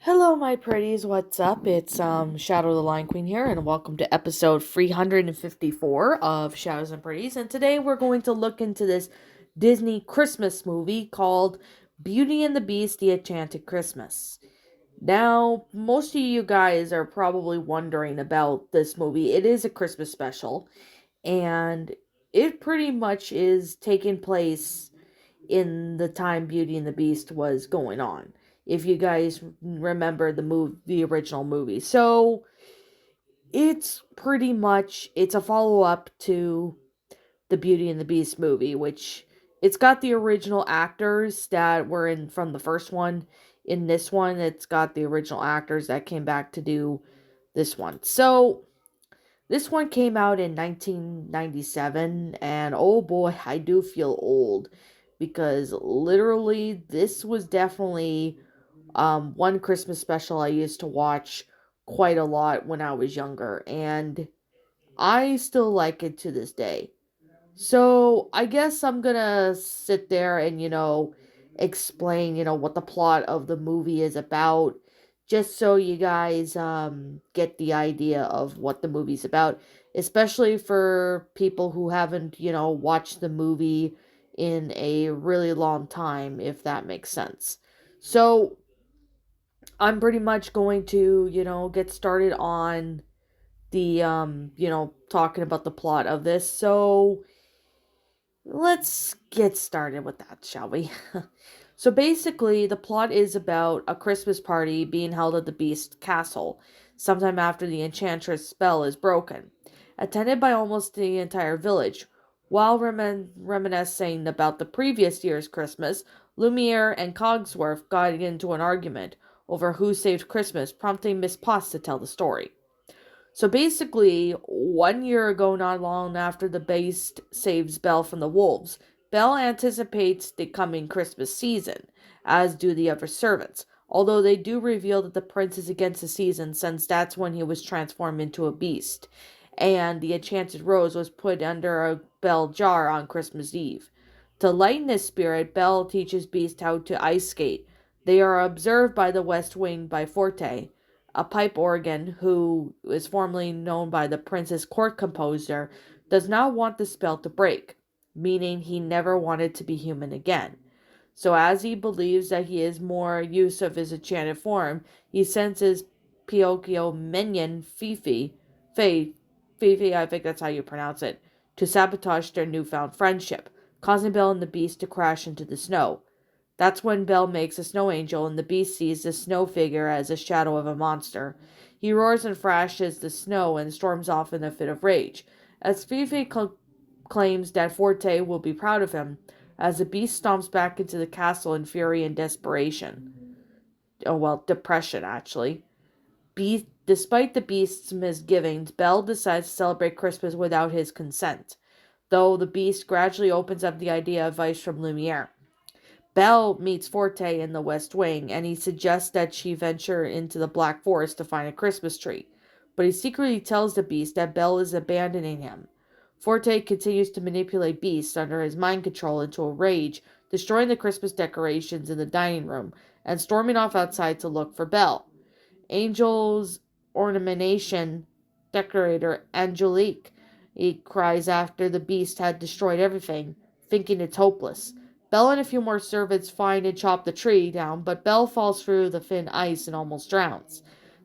Hello, my pretties. What's up? It's Shadow the Lion Queen here, and welcome to episode 354 of Shadows and Pretties. And today we're going to look into this Disney Christmas movie called Beauty and the Beast: The Enchanted Christmas. Now, most of you guys are probably wondering about this movie. It is a Christmas special, and it pretty much is taking place in the time Beauty and the Beast was going on. If you guys remember the original movie. So, it's a follow-up to the Beauty and the Beast movie, which it's got the original actors that were in from the first one. In this one, it's got the original actors that came back to do this one. So, this one came out in 1997, and oh boy, I do feel old because literally this was definitely one Christmas special I used to watch quite a lot when I was younger, and I still like it to this day. So I guess I'm gonna sit there and, explain, what the plot of the movie is about, just so you guys get the idea of what the movie's about, especially for people who haven't, watched the movie in a really long time, if that makes sense. So I'm pretty much going to, get started on the talking about the plot of this. So let's get started with that, shall we? So basically, the plot is about a Christmas party being held at the Beast Castle, sometime after the Enchantress spell is broken, attended by almost the entire village. While reminiscing about the previous year's Christmas, Lumiere and Cogsworth got into an argument over who saved Christmas, prompting Miss Potts to tell the story. So basically, 1 year ago, not long after the Beast saves Belle from the wolves, Belle anticipates the coming Christmas season, as do the other servants, although they do reveal that the prince is against the season since that's when he was transformed into a beast, and the enchanted rose was put under a bell jar on Christmas Eve. To lighten his spirit, Belle teaches Beast how to ice skate. They are observed by the West Wing by Forte, a pipe organ who is formerly known by the prince's court composer, does not want the spell to break, meaning he never wanted to be human again. So as he believes that he is more use of his enchanted form, he sends his Pinocchio minion Fifi, I think that's how you pronounce it, to sabotage their newfound friendship, causing Belle and the Beast to crash into the snow. That's when Belle makes a snow angel and the beast sees the snow figure as a shadow of a monster. He roars and thrashes the snow and storms off in a fit of rage. As Fifi claims that Forte will be proud of him, as the beast stomps back into the castle in fury and desperation. Oh, well, depression, actually. Despite the beast's misgivings, Belle decides to celebrate Christmas without his consent, though the beast gradually opens up the idea of advice from Lumiere. Belle meets Forte in the West Wing, and he suggests that she venture into the Black Forest to find a Christmas tree. But he secretly tells the Beast that Belle is abandoning him. Forte continues to manipulate Beast under his mind control into a rage, destroying the Christmas decorations in the dining room and storming off outside to look for Belle. Angel's ornamentation decorator Angelique. He cries after the beast had destroyed everything, thinking it's hopeless. Belle and a few more servants find and chop the tree down, but Belle falls through the thin ice and almost drowns.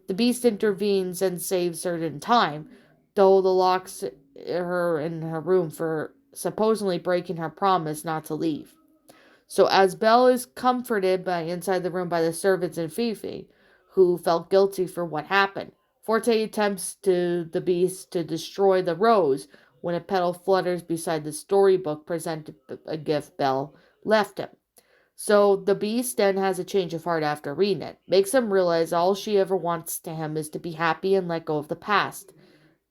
The beast intervenes and saves her in time, though the locks her in her room for supposedly breaking her promise not to leave. So as Belle is comforted by inside the room by the servants and Fifi, who felt guilty for what happened, Forte attempts to the beast to destroy the rose when a petal flutters beside the storybook presented a gift Belle left him. So the beast then has a change of heart after reading it, makes him realize all she ever wants to him is to be happy and let go of the past.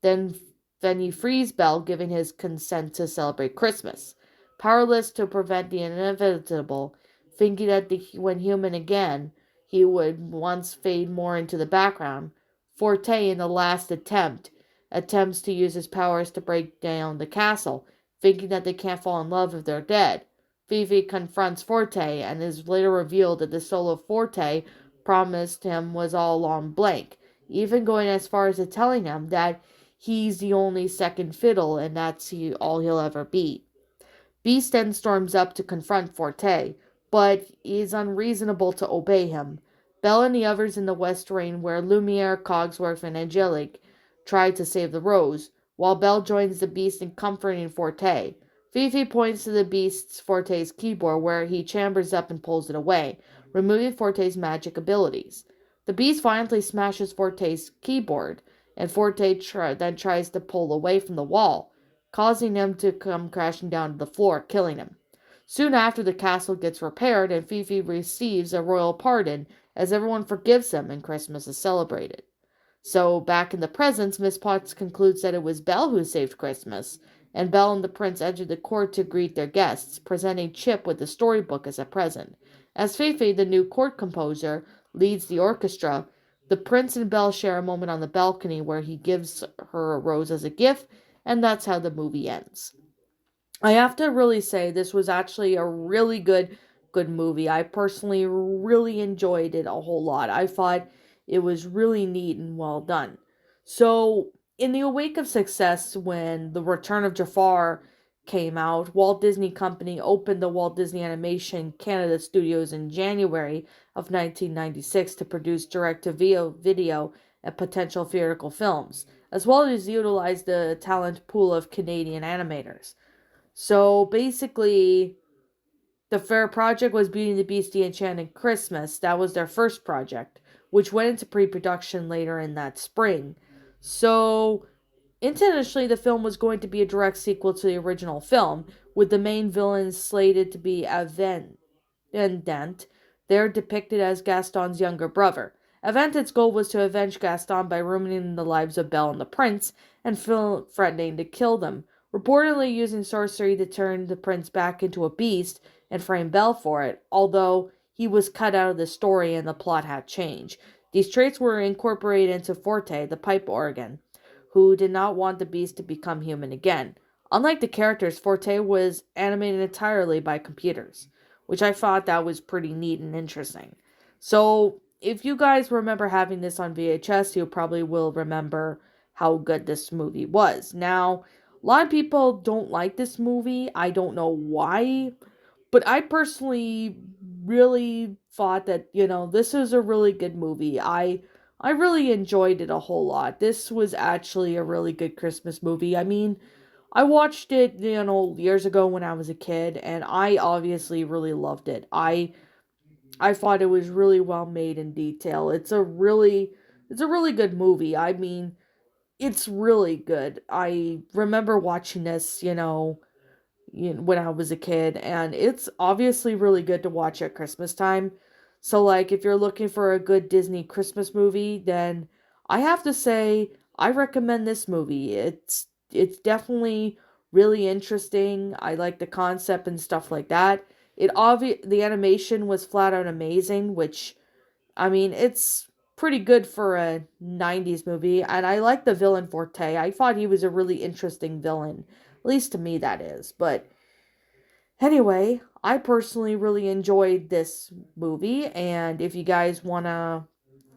Then, then he frees Belle, giving his consent to celebrate Christmas. Powerless to prevent the inevitable, thinking that when human again, he would once fade more into the background, Forte, in the last attempts to use his powers to break down the castle, thinking that they can't fall in love if they're dead. Fifi confronts Forte and is later revealed that the soul of Forte promised him was all along blank, even going as far as to telling him that he's the only second fiddle and that's all he'll ever be. Beast then storms up to confront Forte, but is unreasonable to obey him. Belle and the others in the West Ring, where Lumiere, Cogsworth, and Angelique try to save the Rose, while Belle joins the Beast in comforting Forte. Fifi points to the Beast's Forte's keyboard, where he chambers up and pulls it away, removing Forte's magic abilities. The Beast violently smashes Forte's keyboard, and Forte then tries to pull away from the wall, causing him to come crashing down to the floor, killing him. Soon after, the castle gets repaired and Fifi receives a royal pardon as everyone forgives him and Christmas is celebrated. So, back in the present, Miss Potts concludes that it was Belle who saved Christmas, and Belle and the prince enter the court to greet their guests, presenting Chip with the storybook as a present. As Fifi, the new court composer, leads the orchestra, the prince and Belle share a moment on the balcony where he gives her a rose as a gift, and that's how the movie ends. I have to really say this was actually a really good movie. I personally really enjoyed it a whole lot. I thought it was really neat and well done. So, in the wake of success, when The Return of Jafar came out, Walt Disney Company opened the Walt Disney Animation Canada Studios in January of 1996 to produce direct-to-video and potential theatrical films, as well as utilize the talent pool of Canadian animators. So basically, the fair project was Beauty and the Beast, The Enchanted Christmas. That was their first project, which went into pre-production later in that spring. So, intentionally, the film was going to be a direct sequel to the original film, with the main villains slated to be Avent. They're depicted as Gaston's younger brother. Avent's goal was to avenge Gaston by ruining the lives of Belle and the prince, and threatening to kill them, reportedly using sorcery to turn the prince back into a beast and frame Belle for it, although he was cut out of the story and the plot had changed. These traits were incorporated into Forte, the pipe organ, who did not want the beast to become human again. Unlike the characters, Forte was animated entirely by computers, which I thought that was pretty neat and interesting. So, if you guys remember having this on VHS, you probably will remember how good this movie was. Now, a lot of people don't like this movie. I don't know why, but I personally really thought that, this is a really good movie. I really enjoyed it a whole lot. This was actually a really good Christmas movie. I mean, I watched it, years ago when I was a kid, and I obviously really loved it. I thought it was really well made in detail. It's a really good movie. I mean, it's really good. I remember watching this, when I was a kid, and it's obviously really good to watch at Christmas time. So, like, if you're looking for a good Disney Christmas movie, then I have to say I recommend this movie. It's definitely really interesting. I like the concept and stuff like that. The animation was flat out amazing, which, I mean, it's pretty good for a 90s movie, and I like the villain Forte. I thought he was a really interesting villain. At least to me, that is. But anyway, I personally really enjoyed this movie, and if you guys want to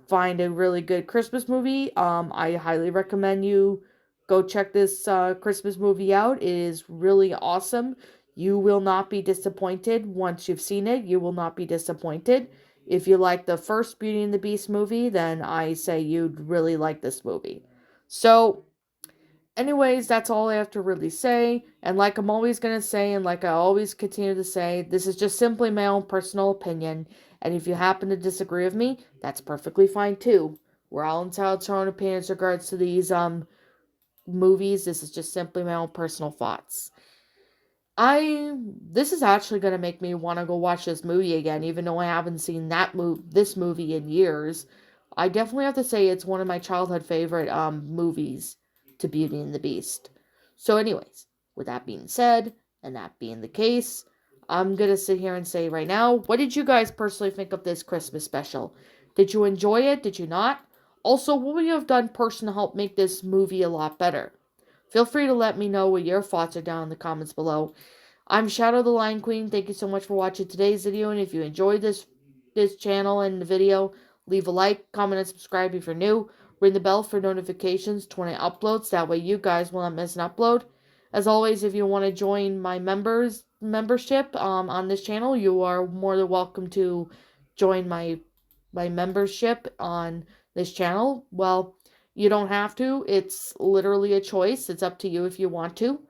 find a really good Christmas movie, I highly recommend you go check this Christmas movie out. It is really awesome. You will not be disappointed once you've seen it. You will not be disappointed. If you like the first Beauty and the Beast movie, then I say you'd really like this movie. So, anyways, that's all I have to really say. And like I'm always going to say, and like I always continue to say, this is just simply my own personal opinion. And if you happen to disagree with me, that's perfectly fine too. We're all entitled to our own opinions regards to these movies. This is just simply my own personal thoughts. This is actually going to make me want to go watch this movie again, even though I haven't seen this movie in years. I definitely have to say it's one of my childhood favorite movies to Beauty and the Beast. So anyways, with that being said, and that being the case, I'm going to sit here and say right now, what did you guys personally think of this Christmas special? Did you enjoy it? Did you not? Also, what would you have done personally to help make this movie a lot better? Feel free to let me know what your thoughts are down in the comments below. I'm Shadow the Lion Queen. Thank you so much for watching today's video, and if you enjoyed this channel and the video, Leave a like, comment, and subscribe if you're new. Ring the bell for notifications when I upload, so that way you guys will not miss an upload. As always, if you want to join my membership on this channel, you are more than welcome to join my membership on this channel. Well, you don't have to. It's literally a choice. It's up to you if you want to.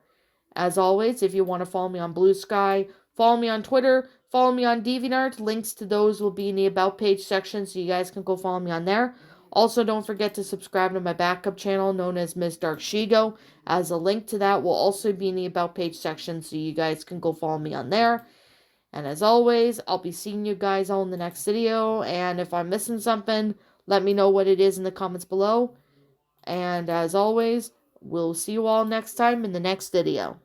As always, if you want to follow me on Blue Sky, follow me on Twitter, follow me on DeviantArt. Links to those will be in the About page section, so you guys can go follow me on there. Also, don't forget to subscribe to my backup channel known as Ms. Dark Shigo, as a link to that will also be in the About page section, so you guys can go follow me on there. And as always, I'll be seeing you guys all in the next video, and if I'm missing something, let me know what it is in the comments below. And as always, we'll see you all next time in the next video.